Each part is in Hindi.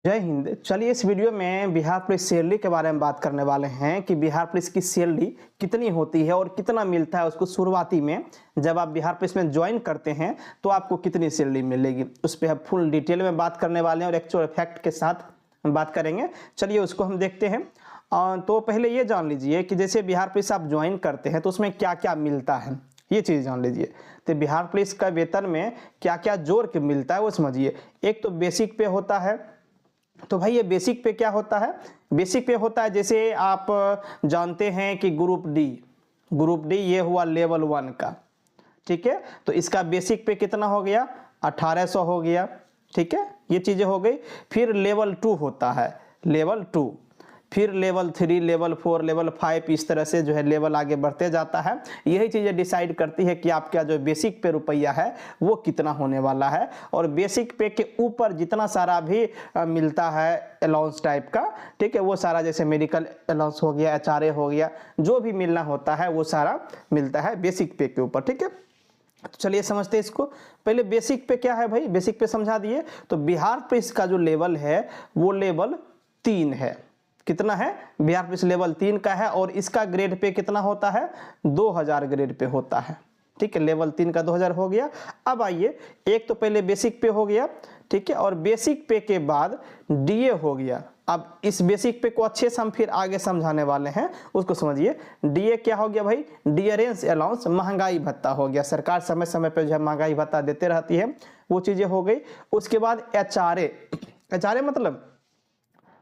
जय हिंद। चलिए इस वीडियो में बिहार पुलिस सैलरी के बारे में बात करने वाले हैं कि बिहार पुलिस की सैलरी कितनी होती है और कितना मिलता है उसको। शुरुआती में जब आप बिहार पुलिस में ज्वाइन करते हैं तो आपको कितनी सैलरी मिलेगी उस पर हम फुल डिटेल में बात करने वाले हैं और एक्चुअल फैक्ट के साथ हम बात करेंगे। चलिए उसको हम देखते हैं। तो पहले ये जान लीजिए कि जैसे बिहार पुलिस आप ज्वाइन करते हैं तो उसमें क्या क्या मिलता है, ये चीज़ जान लीजिए। तो बिहार पुलिस का वेतन में क्या क्या जोड़ के मिलता है वो समझिए। एक तो बेसिक पे होता है। तो भाई ये बेसिक पे क्या होता है? बेसिक पे होता है जैसे आप जानते हैं कि ग्रुप डी ये हुआ लेवल 1 का, ठीक है। तो इसका बेसिक पे कितना हो गया? 1800 हो गया, ठीक है। ये चीज़ें हो गई। फिर लेवल 2 होता है, लेवल 2, फिर लेवल 3, लेवल 4, लेवल 5, इस तरह से जो है लेवल आगे बढ़ते जाता है। यही चीज़ें डिसाइड करती है कि आपका जो बेसिक पे रुपया है वो कितना होने वाला है। और बेसिक पे के ऊपर जितना सारा भी मिलता है अलाउंस टाइप का, ठीक है, वो सारा जैसे मेडिकल अलाउंस हो गया, एचआरए हो गया, जो भी मिलना होता है वो सारा मिलता है बेसिक पे के ऊपर, ठीक है। तो चलिए समझते हैं इसको। पहले बेसिक पे क्या है भाई, बेसिक पे समझा दिए। तो बिहार पुलिस का जो लेवल है वो लेवल 3 है। कितना है? बिहार पुलिस लेवल 3 का है और इसका ग्रेड पे कितना होता है? 2000 ग्रेड पे होता है, ठीक है। लेवल 3 का 2000 हो गया। अब आइए, एक तो पहले बेसिक पे हो गया, ठीक है, और बेसिक पे के बाद डीए हो गया। अब इस बेसिक पे को अच्छे से हम फिर आगे समझाने वाले हैं, उसको समझिए। डीए क्या हो गया भाई? डियरेंस अलाउंस, महंगाई भत्ता हो गया। सरकार समय समय पे जो है महंगाई भत्ता देते रहती है, वो चीजें हो गई। उसके बाद एचआरए, एचआरए मतलब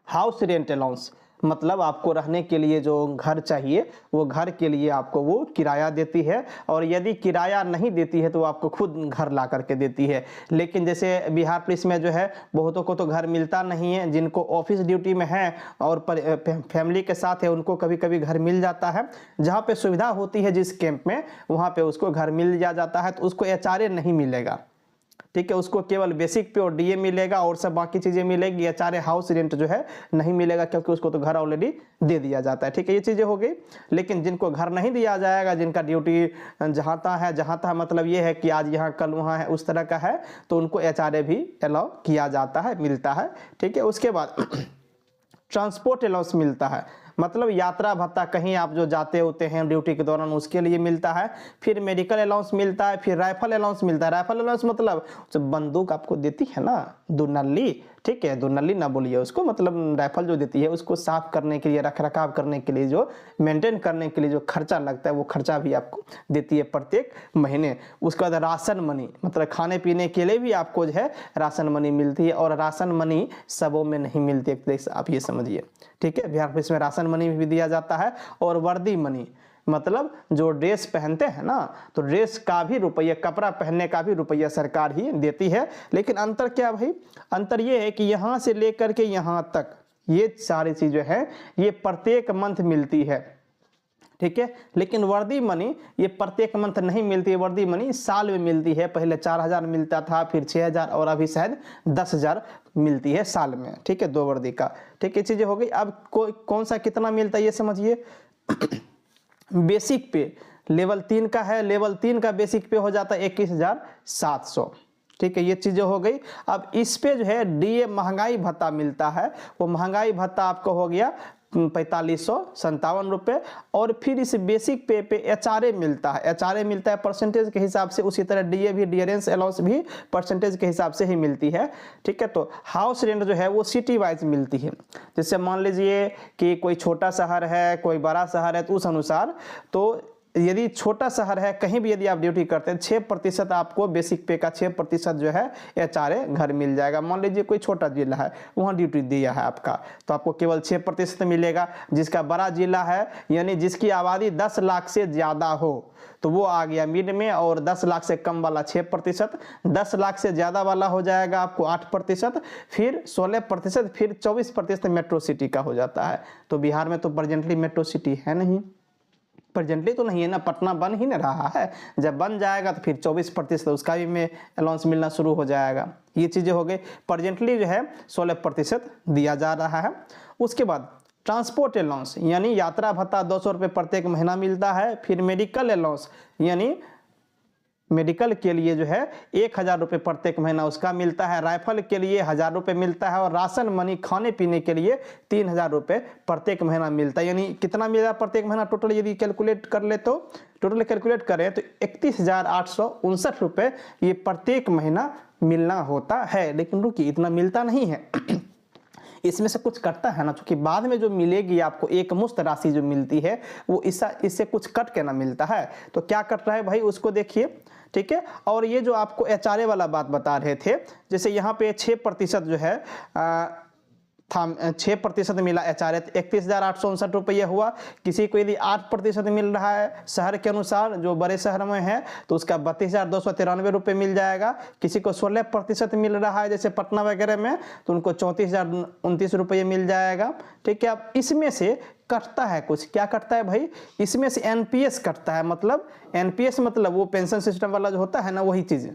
हाउस रेंट अलाउंस, मतलब आपको रहने के लिए जो घर चाहिए वो घर के लिए आपको वो किराया देती है। और यदि किराया नहीं देती है तो आपको खुद घर ला करके देती है। लेकिन जैसे बिहार पुलिस में जो है बहुतों को तो घर मिलता नहीं है, जिनको ऑफिस ड्यूटी में है और फैमिली के साथ है उनको कभी कभी घर मिल जाता है। जहाँ पे सुविधा होती है जिस कैंप में, वहाँ पे उसको घर मिल जाता है, तो उसको एचआरए नहीं मिलेगा, ठीक है। उसको केवल बेसिक पे और डीए मिलेगा और सब बाकी चीजें मिलेगी। एचआरए हाउस रेंट जो है नहीं मिलेगा, क्योंकि उसको तो घर ऑलरेडी दे दिया जाता है, ठीक है। ये चीजें हो गई। लेकिन जिनको घर नहीं दिया जाएगा, जिनका ड्यूटी जहाँ तहाँ मतलब ये है कि आज यहाँ कल वहाँ है, उस तरह का है, तो उनको एचआरए भी अलाउ किया जाता है, मिलता है, ठीक है। उसके बाद ट्रांसपोर्ट अलाउंस मिलता है, मतलब यात्रा भत्ता, कहीं आप जो जाते होते हैं ड्यूटी के दौरान उसके लिए मिलता है। फिर मेडिकल अलाउंस मिलता है, फिर राइफल अलाउंस मिलता है। राइफल अलाउंस मतलब जो बंदूक आपको देती है ना, दुनल्ली, ठीक है, दुनल्ली ना बोलिए उसको, मतलब राइफल जो देती है उसको साफ करने के लिए, रख रखाव करने के लिए, जो मेंटेन करने के लिए जो खर्चा लगता है वो खर्चा भी आपको देती है प्रत्येक महीने। उसके बाद राशन मनी, मतलब खाने पीने के लिए भी आपको जो है राशन मनी मिलती है। और राशन मनी सबों में नहीं मिलती, आप ये समझिए, ठीक है। बिहार पुलिस में राशन मनी भी दिया जाता है। और वर्दी मनी, मतलब जो ड्रेस पहनते हैं ना, तो ड्रेस का भी रुपया, कपड़ा पहनने का भी रुपया सरकार ही देती है। लेकिन अंतर क्या भाई? अंतर ये है कि यहाँ से लेकर के यहाँ तक ये सारी चीजें हैं ये प्रत्येक मंथ मिलती है, ठीक है। लेकिन वर्दी मनी ये प्रत्येक मंथ नहीं मिलती है, वर्दी मनी साल में मिलती है। पहले 4000 मिलता था, फिर 6000 और अभी शायद 10000 मिलती है साल में, ठीक है, 2 वर्दी का, ठीक है। चीजें हो गई। अब कौन सा कितना मिलता है ये समझिए। बेसिक पे लेवल 3 का है, लेवल 3 का बेसिक पे हो जाता है 21700, ठीक है। ये चीजें हो गई। अब इस पे जो है डीए महंगाई भत्ता मिलता है, वो महंगाई भत्ता आपको हो गया 4557 रुपये। और फिर इस बेसिक पे एचआरए मिलता है, एचआरए मिलता है परसेंटेज के हिसाब से। उसी तरह डीए भी, डियरेंस अलाउंस भी परसेंटेज के हिसाब से ही मिलती है, ठीक है। तो हाउस रेंट जो है वो सिटी वाइज मिलती है। जैसे मान लीजिए कि कोई छोटा शहर है, कोई बड़ा शहर है, तो उस अनुसार, तो यदि छोटा शहर है कहीं भी यदि आप ड्यूटी करते हैं 6% आपको बेसिक पे का 6% जो है एचआरए घर मिल जाएगा। मान लीजिए कोई छोटा जिला है, वहाँ ड्यूटी दिया है आपका, तो आपको केवल 6% मिलेगा। जिसका बड़ा जिला है, यानी जिसकी आबादी 10 लाख से ज़्यादा हो, तो वो आ गया मिड में। और 10 लाख से कम वाला 6%, 10 लाख से ज़्यादा वाला हो जाएगा आपको 8%, फिर 16%, फिर 24% मेट्रो सिटी का हो जाता है। तो बिहार में तो प्रेजेंटली मेट्रो सिटी है नहीं, प्रेजेंटली तो नहीं है ना, पटना बन ही नहीं रहा है। जब बन जाएगा तो फिर 24% उसका भी में अलाउंस मिलना शुरू हो जाएगा। ये चीज़ें हो गई। प्रेजेंटली जो है 16% दिया जा रहा है। उसके बाद ट्रांसपोर्ट अलाउंस, यानी यात्रा भत्ता 200 रुपये प्रत्येक महीना मिलता है। फिर मेडिकल अलाउंस, यानी मेडिकल के लिए जो है 1000 रुपये प्रत्येक महीना उसका मिलता है, राइफल के लिए 1000 रुपये मिलता है और राशन मनी खाने पीने के लिए 3000 रुपये प्रत्येक महीना मिलता है। यानी कितना मिलेगा प्रत्येक महीना टोटल यदि कैलकुलेट कर ले तो टोटल कैलकुलेट करें तो 31,859 रुपये ये प्रत्येक महीना मिलना होता है। लेकिन रुकिए, इतना मिलता नहीं है इसमें से कुछ कटता है ना, क्योंकि बाद में जो मिलेगी आपको एक मुश्त राशि जो मिलती है वो इससे कुछ कट के ना मिलता है। तो क्या कट रहा है भाई उसको देखिए, ठीक है। और ये जो आपको एचआरए वाला बात बता रहे थे, जैसे यहाँ पे 6% जो है था 6% मिला एचआरए, 31,859 रुपये हुआ। किसी को यदि 8% मिल रहा है शहर के अनुसार, जो बड़े शहर में है तो उसका 32,293 रुपये मिल जाएगा। किसी को 16% मिल रहा है जैसे पटना वगैरह में तो उनको 34,029 रुपये मिल जाएगा, ठीक है। अब इसमें से कटता है कुछ, क्या कटता है भाई, इसमें से एनपीएस कटता है। मतलब एनपीएस मतलब वो पेंशन सिस्टम वाला जो होता है ना वही चीज़,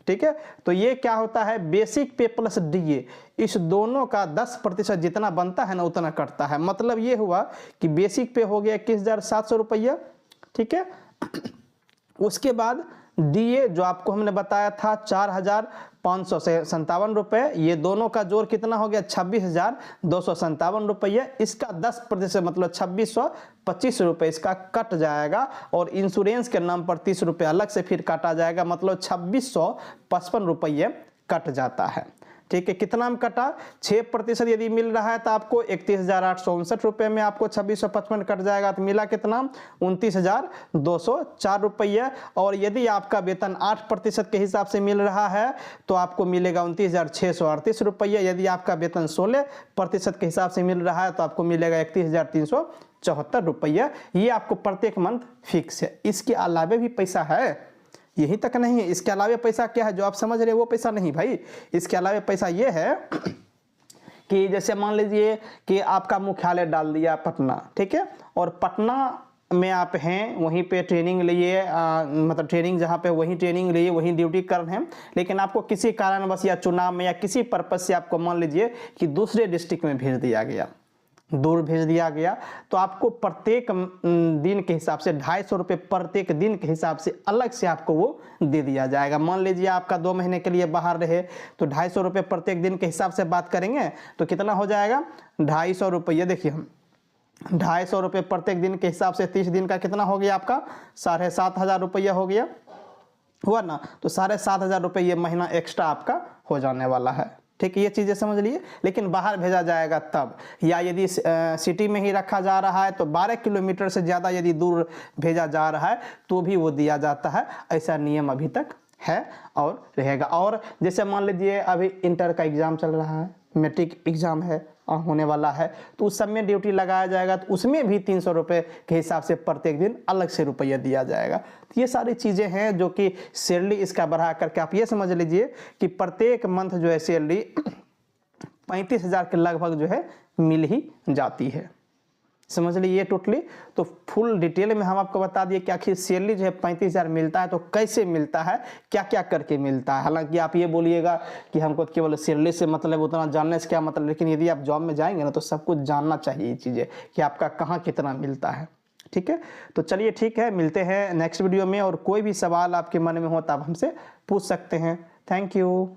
ठीक है। तो ये क्या होता है, बेसिक पे प्लस डीए, इस दोनों का 10% जितना बनता है ना उतना कटता है। मतलब ये हुआ कि बेसिक पे हो गया 21,700 रुपया, ठीक है। उसके बाद डीए जो आपको हमने बताया था 4,557 रुपये, ये दोनों का जोड़ कितना हो गया 26,257 रुपये। इसका 10% मतलब 2,625 रुपये इसका कट जाएगा और इंश्योरेंस के नाम पर 30 रुपये अलग से फिर काटा जाएगा, मतलब 2,655 रुपये कट जाता है, ठीक है। कितना में कटा, 6% यदि मिल रहा है तो आपको 31,859 रुपये में आपको 2,655 कट जाएगा, तो मिला कितना 29,204 रुपये। और यदि आपका वेतन 8% के हिसाब से मिल रहा है तो आपको मिलेगा 29,638 रुपये। यदि आपका वेतन 16% के हिसाब से मिल रहा है तो आपको मिलेगा 31,374 रुपये। ये आपको प्रत्येक मंथ फिक्स है। इसके अलावा भी पैसा है, यही तक नहीं है, इसके अलावा पैसा क्या है जो आप समझ रहे हैं वो पैसा नहीं भाई। इसके अलावा पैसा ये है कि जैसे मान लीजिए कि आपका मुख्यालय डाल दिया पटना, ठीक है, और पटना में आप हैं, वहीं पे ट्रेनिंग लिए, मतलब ट्रेनिंग जहाँ पे वहीं ट्रेनिंग लिए वहीं ड्यूटी कर रहे हैं, लेकिन आपको किसी कारणवश या चुनाव में या किसी पर्पज से आपको मान लीजिए कि दूसरे डिस्ट्रिक्ट में भेज दिया गया, दूर भेज दिया गया, तो आपको प्रत्येक दिन के हिसाब से 250 रुपये प्रत्येक दिन के हिसाब से अलग से आपको वो दे दिया जाएगा। मान लीजिए आपका 2 महीने के लिए बाहर रहे तो 250 रुपये प्रत्येक दिन के हिसाब से बात करेंगे तो कितना हो जाएगा 250 रुपये। देखिए हम 250 रुपये प्रत्येक दिन के हिसाब से 30 दिन का कितना हो गया आपका 7,500 रुपया हो गया, हुआ ना। तो 7,500 रुपये ये महीना एक्स्ट्रा आपका हो जाने वाला है, ठीक है। ये चीज़ें समझ लिए। लेकिन बाहर भेजा जाएगा तब, या यदि सिटी में ही रखा जा रहा है तो 12 किलोमीटर से ज़्यादा यदि दूर भेजा जा रहा है तो भी वो दिया जाता है। ऐसा नियम अभी तक है और रहेगा। और जैसे मान लीजिए अभी इंटर का एग्ज़ाम चल रहा है, मैट्रिक एग्ज़ाम है होने वाला है, तो उस सब में ड्यूटी लगाया जाएगा तो उसमें भी 300 रुपये के हिसाब से प्रत्येक दिन अलग से रुपया दिया जाएगा। तो ये सारी चीज़ें हैं जो कि सैलरी इसका बढ़ा करके आप ये समझ लीजिए कि प्रत्येक मंथ जो है सैलरी 35,000 के लगभग जो है मिल ही जाती है, समझ लीजिए टोटली। तो फुल डिटेल में हम आपको बता दिए कि आखिर सैलरी जो है 35,000 मिलता है तो कैसे मिलता है, क्या क्या करके मिलता है। हालांकि आप ये बोलिएगा कि हमको केवल सैलरी से मतलब उतना जानने से क्या मतलब, लेकिन यदि आप जॉब में जाएंगे ना तो सब कुछ जानना चाहिए ये चीज़ें कि आपका कहाँ कितना मिलता है, ठीक है। तो चलिए ठीक है, मिलते हैं नेक्स्ट वीडियो में। और कोई भी सवाल आपके मन में हो तो आप हमसे पूछ सकते हैं। Thank you.